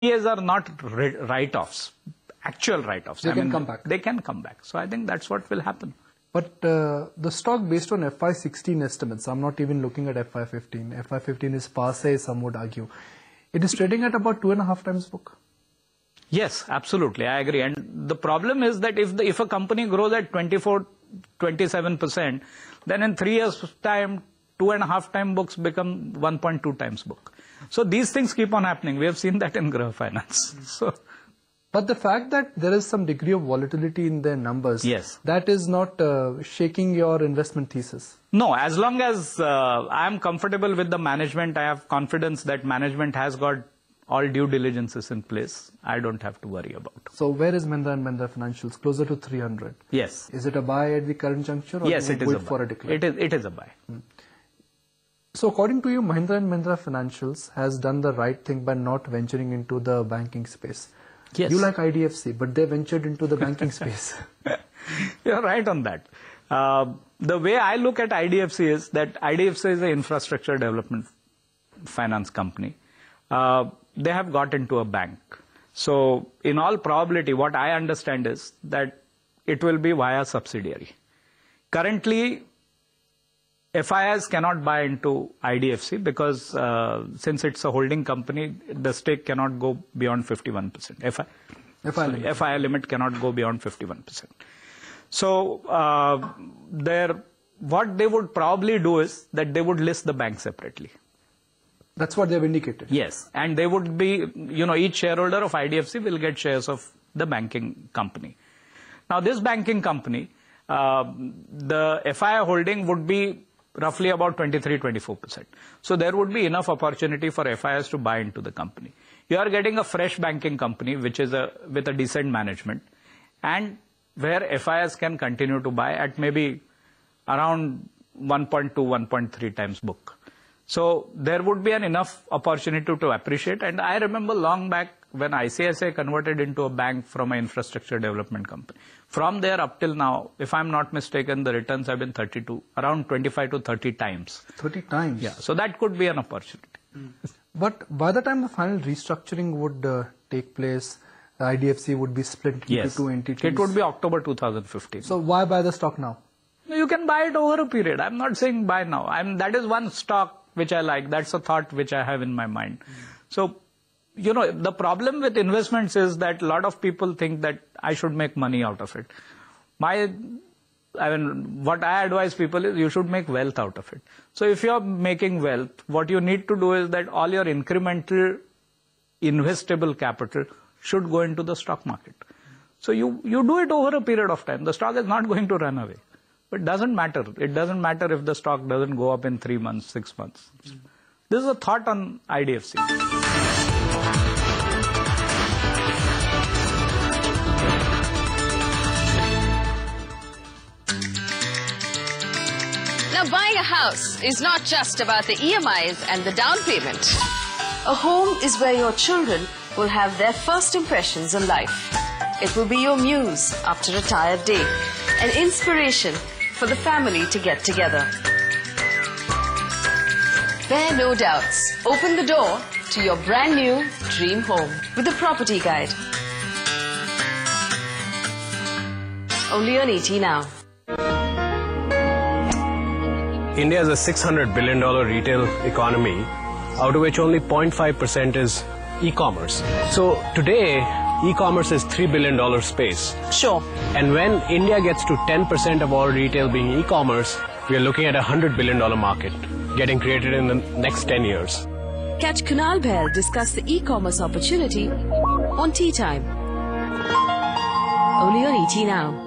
NPAs are not write-offs, actual write-offs. They can come back. They can come back. So I think that's what will happen. But the stock based on FY16 estimates, I'm not even looking at FY15. FY15 is passe, some would argue. It is trading at about 2.5 times book. Yes, absolutely. I agree. And the problem is that if a company grows at 27%, then in 3 years' time, 2.5 times books become 1.2 times book. So these things keep on happening. We have seen that in Grah Finance. But the fact that there is some degree of volatility in their numbers, yes, that is not shaking your investment thesis. No, as long as I am comfortable with the management, I have confidence that management has got all due diligences in place, I don't have to worry about. So where is Mahindra & Mahindra Financials? Closer to 300? Yes. Is it a buy at the current juncture? Or yes, it is a buy. For a decline? It is a buy. So according to you, Mahindra & Mahindra Financials has done the right thing by not venturing into the banking space. Yes. You like IDFC, but they ventured into the banking space. You're right on that. The way I look at IDFC is that IDFC is an infrastructure development finance company. They have got into a bank. So in all probability, what I understand is that it will be via subsidiary. Currently, FIs cannot buy into IDFC because since it's a holding company, the stake cannot go beyond 51%. FI limit cannot go beyond 51%. So what they would probably do is that they would list the bank separately. That's what they've indicated. Yes, and they would be, each shareholder of IDFC will get shares of the banking company. Now this banking company, the FI holding would be roughly about 23-24%. So there would be enough opportunity for FIs to buy into the company. You are getting a fresh banking company which is with a decent management, and where FIs can continue to buy at maybe around 1.2, 1.3 times book. So there would be an enough opportunity to appreciate. And I remember long back when ICICI converted into a bank from an infrastructure development company. From there up till now, if I'm not mistaken, the returns have been around 25 to 30 times. 30 times? Yeah, so that could be an opportunity. But by the time the final restructuring would take place, the IDFC would be split into two entities. It would be October 2015. So why buy the stock now? You can buy it over a period. I'm not saying buy now. That is one stock which I like. That's a thought which I have in my mind. So, the problem with investments is that a lot of people think that I should make money out of it. What I advise people is you should make wealth out of it. So if you're making wealth, what you need to do is that all your incremental investable capital should go into the stock market. So you do it over a period of time. The stock is not going to run away. But it doesn't matter. It doesn't matter if the stock doesn't go up in 3 months, 6 months. This is a thought on IDFC. Now, buying a house is not just about the EMIs and the down payment. A home is where your children will have their first impressions on life. It will be your muse after a tired day, an inspiration for the family to get together. Bear no doubts. Open the door to your brand new dream home with a property guide. Only on ET Now. India is a $600 billion retail economy, out of which only 0.5% is e-commerce. So today, e-commerce is $3 billion space. Sure. And when India gets to 10% of all retail being e-commerce, we are looking at a $100 billion market getting created in the next 10 years. Catch Kunal Bell discuss the e-commerce opportunity on Tea Time. Only on ET Now.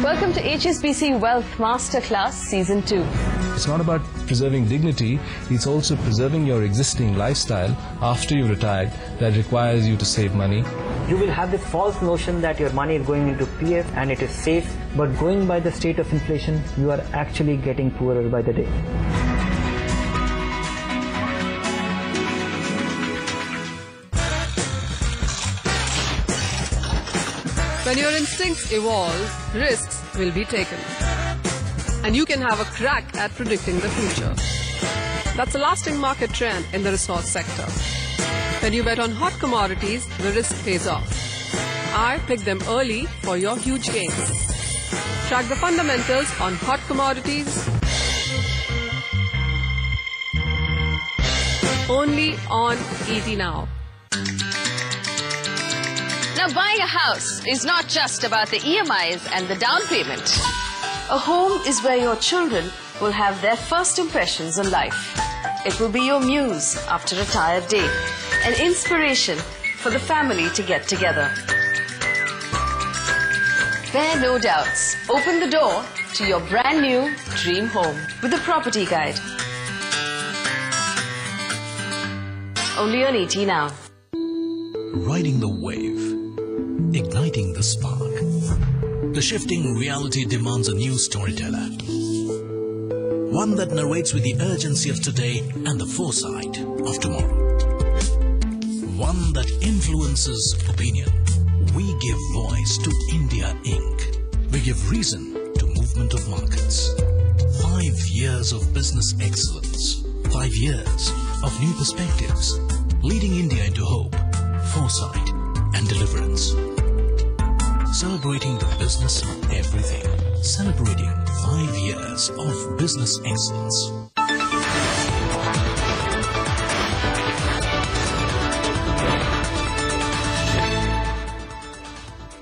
Welcome to HSBC Wealth Masterclass Season 2. It's not about preserving dignity, it's also preserving your existing lifestyle after you've retired that requires you to save money. You will have the false notion that your money is going into PF and it is safe, but going by the state of inflation, you are actually getting poorer by the day. When your instincts evolve, risks will be taken. And you can have a crack at predicting the future. That's a lasting market trend in the resource sector. When you bet on hot commodities, the risk pays off. I pick them early for your huge gains. Track the fundamentals on hot commodities only on ET Now. Now, buying a house is not just about the EMIs and the down payment. A home is where your children will have their first impressions on life. It will be your muse after a tired day, an inspiration for the family to get together. Bear no doubts. Open the door to your brand new dream home with a property guide. Only on ET Now. Riding the wave, igniting the spark. The shifting reality demands a new storyteller. One that narrates with the urgency of today and the foresight of tomorrow. One that influences opinion. We give voice to India Inc. We give reason to movement of markets. 5 years of business excellence. 5 years of new perspectives. Leading India into hope, foresight and deliverance. Celebrating the business of everything. Celebrating 5 years of business excellence.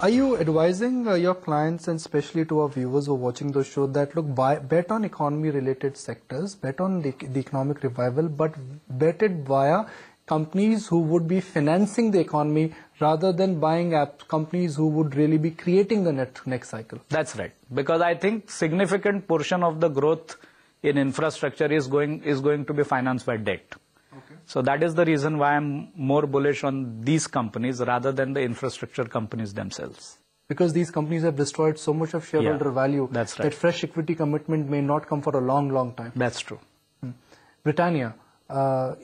Are you advising your clients, and especially to our viewers who are watching the show, that look, bet on economy-related sectors, bet on the economic revival, but bet it via companies who would be financing the economy rather than buying companies who would really be creating the next cycle? That's right. Because I think significant portion of the growth in infrastructure is going to be financed by debt. So that is the reason why I'm more bullish on these companies rather than the infrastructure companies themselves. Because these companies have destroyed so much of shareholder value, that's right, that fresh equity commitment may not come for a long, long time. That's true. Britannia,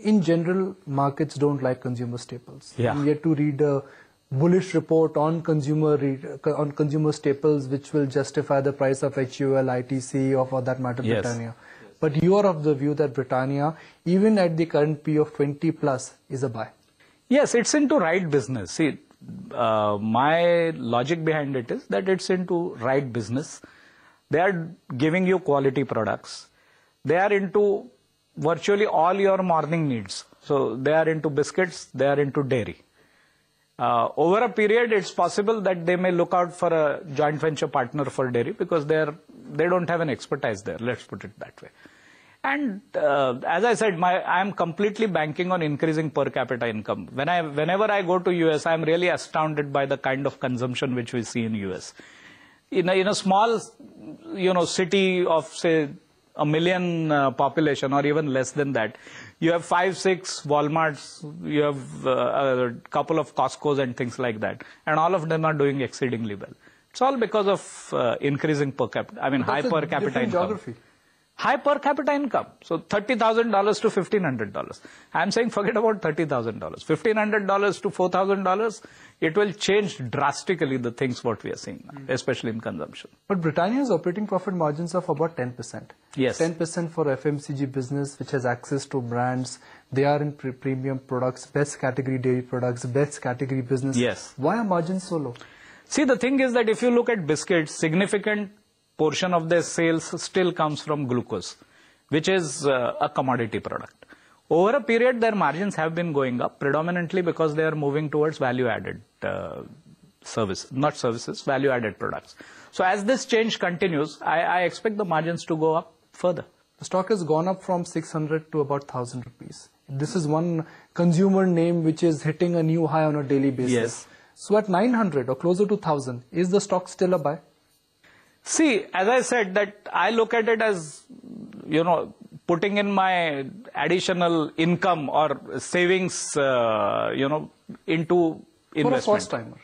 in general, markets don't like consumer staples. Yeah. I'm yet to read a bullish report on consumer staples which will justify the price of HUL, ITC, or for that matter, Yes. Britannia. But you are of the view that Britannia, even at the current P of 20 plus, is a buy. Yes, it's into right business. See, my logic behind it is that it's into right business. They are giving you quality products. They are into virtually all your morning needs. So they are into biscuits, they are into dairy. Over a period, it's possible that they may look out for a joint venture partner for dairy because they don't have an expertise there, let's put it that way. And as I said, I'm completely banking on increasing per capita income. Whenever I go to US, I'm really astounded by the kind of consumption which we see in US. In a small, city of, say, 1 million population or even less than that, you have 5-6 Walmarts, you have a couple of Costco's and things like that, and all of them are doing exceedingly well. It's all because of increasing per capita, high per capita income. Geography. High per capita income. So $30,000 to $1,500. I'm saying forget about $30,000. $1,500 to $4,000, it will change drastically the things what we are seeing now, especially in consumption. But Britannia's operating profit margins are about 10%. Yes. 10% for FMCG business, which has access to brands. They are in premium products, best category dairy products, best category business. Yes. Why are margins so low? See, the thing is that if you look at biscuits, significant portion of their sales still comes from glucose, which is a commodity product. Over a period, their margins have been going up, predominantly because they are moving towards value-added value-added products. So as this change continues, I expect the margins to go up further. The stock has gone up from 600 to about 1,000 rupees. This is one consumer name which is hitting a new high on a daily basis. Yes. So at 900 or closer to 1,000, is the stock still a buy? See, as I said, that I look at it as, putting in my additional income or savings, into investment. For a first timer,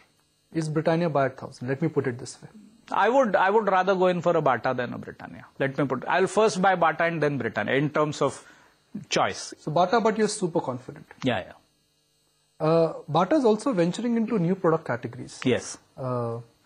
is Britannia buy at 1,000? Let me put it this way. I would rather go in for a Bata than a Britannia. I'll first buy Bata and then Britannia in terms of choice. So Bata, but you're super confident. Yeah. Bata is also venturing into new product categories. Yes.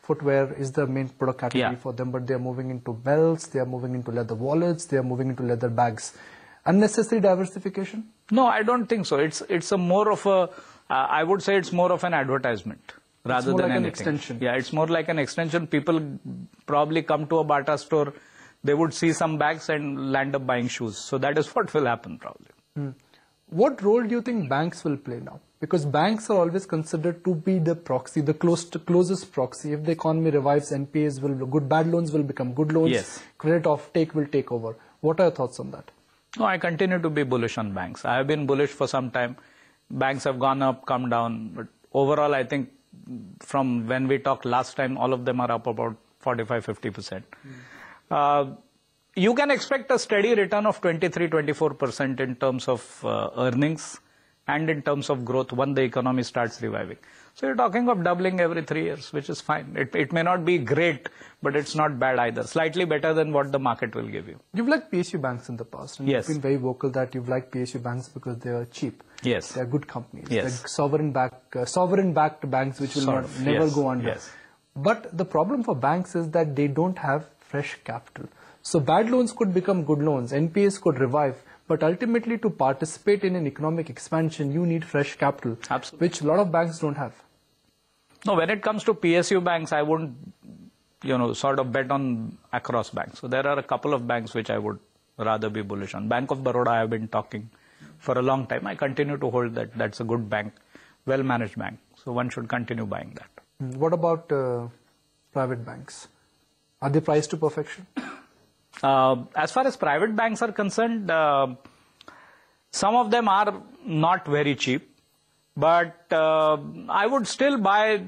Footwear is the main product category for them, but they are moving into belts, they are moving into leather wallets, they are moving into leather bags. Unnecessary diversification? No, I don't think so. It's a more of a I would say it's more of an advertisement rather more than like an anything. extension. Yeah, it's more like an extension. People probably come to a Bata store, they would see some bags and land up buying shoes. So that is what will happen probably. What role do you think banks will play now? Because banks are always considered to be the proxy, the closest proxy. If the economy revives, NPAs will good, bad loans will become good loans. Yes. Credit offtake will take over. What are your thoughts on that? No, I continue to be bullish on banks. I have been bullish for some time. Banks have gone up, come down. But overall, I think from when we talked last time, all of them are up about 45-50%. You can expect a steady return of 23-24% in terms of earnings and in terms of growth when the economy starts reviving. So you're talking of doubling every 3 years, which is fine. It may not be great, but it's not bad either. Slightly better than what the market will give you. You've liked PSU banks in the past. And Yes. You've been very vocal that you've liked PSU banks because they are cheap. Yes. They're good companies. Yes. They're sovereign-backed banks which will Sort of, never yes, go under. yes. But the problem for banks is that they don't have fresh capital. So bad loans could become good loans. NPAs could revive. But ultimately, to participate in an economic expansion, you need fresh capital, Absolutely. which a lot of banks don't have. No, when it comes to PSU banks, I wouldn't, sort of bet on across banks. So there are a couple of banks which I would rather be bullish on. Bank of Baroda, I have been talking for a long time. I continue to hold that. That's a good bank, well-managed bank. So one should continue buying that. What about private banks? Are they priced to perfection? As far as private banks are concerned, some of them are not very cheap, but I would still buy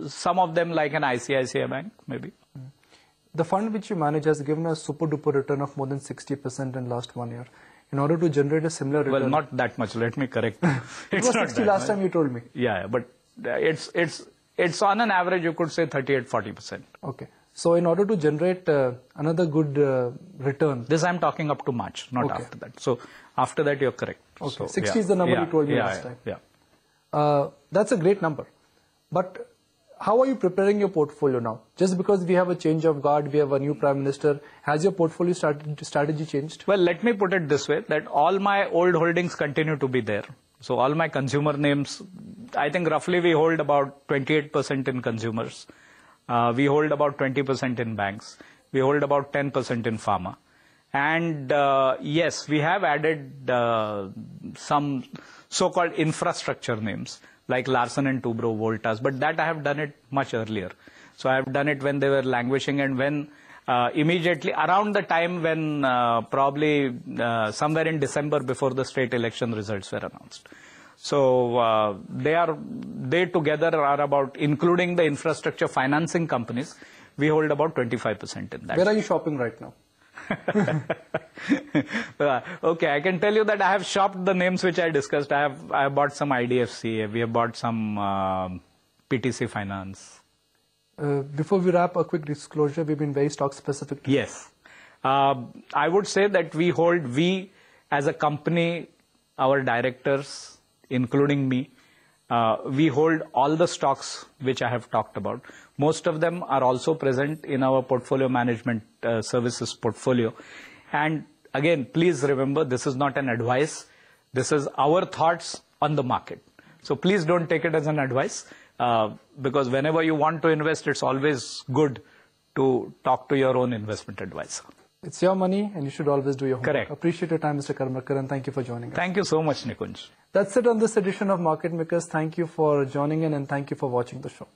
some of them like an ICICI bank, maybe. The fund which you manage has given a super duper return of more than 60% in last 1 year. In order to generate a similar return. Well, not that much. Let me correct. It was 60 last time you told me. Yeah, but it's on an average, you could say 38-40%. Okay. So in order to generate another good return. This I'm talking up to March, not after that. So after that, you're correct. Okay. So, 60 is the number you told me last time. Yeah. That's a great number. But how are you preparing your portfolio now? Just because we have a change of guard, we have a new prime minister, has your portfolio strategy changed? Well, let me put it this way, that all my old holdings continue to be there. So all my consumer names, I think roughly we hold about 28% in consumers. We hold about 20% in banks. We hold about 10% in pharma. And yes, we have added some so-called infrastructure names like Larsen & Toubro, Voltas, but that I have done it much earlier. So I have done it when they were languishing and when immediately around the time when probably somewhere in December before the state election results were announced. So they together are about, including the infrastructure financing companies, we hold about 25% in that. Where are you shopping right now? Okay, I can tell you that I have shopped the names which I discussed. I have bought some IDFC, we have bought some PTC Finance. Before we wrap, a quick disclosure, we've been very stock specific. Yes. I would say that we as a company, our directors, including me, we hold all the stocks which I have talked about. Most of them are also present in our portfolio management services portfolio. And again, please remember, this is not an advice. This is our thoughts on the market. So please don't take it as an advice, because whenever you want to invest, it's always good to talk to your own investment advisor. It's your money and you should always do your homework. Correct. Appreciate your time, Mr. Karmarkar, and thank you for joining us. Thank you so much, Nikunj. That's it on this edition of Market Makers. Thank you for joining in and thank you for watching the show.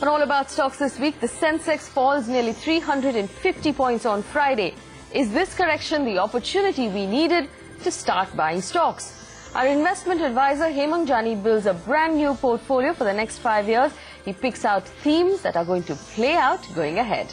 On All About Stocks this week, the Sensex falls nearly 350 points on Friday. Is this correction the opportunity we needed to start buying stocks? Our investment advisor Hemang Jani builds a brand new portfolio for the next 5 years. He picks out themes that are going to play out going ahead.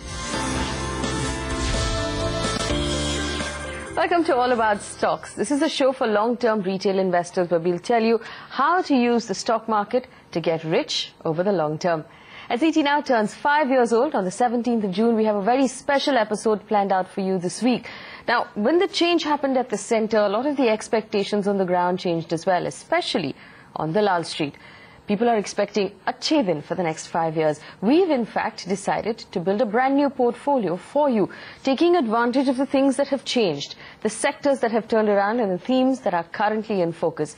Welcome to All About Stocks. This is a show for long-term retail investors where we'll tell you how to use the stock market to get rich over the long term. As ET now turns 5 years old, on the 17th of June, we have a very special episode planned out for you this week. Now, when the change happened at the center, a lot of the expectations on the ground changed as well, especially on Dalal Street. People are expecting अच्छे दिन for the next 5 years. We've in fact decided to build a brand new portfolio for you, taking advantage of the things that have changed, the sectors that have turned around and the themes that are currently in focus.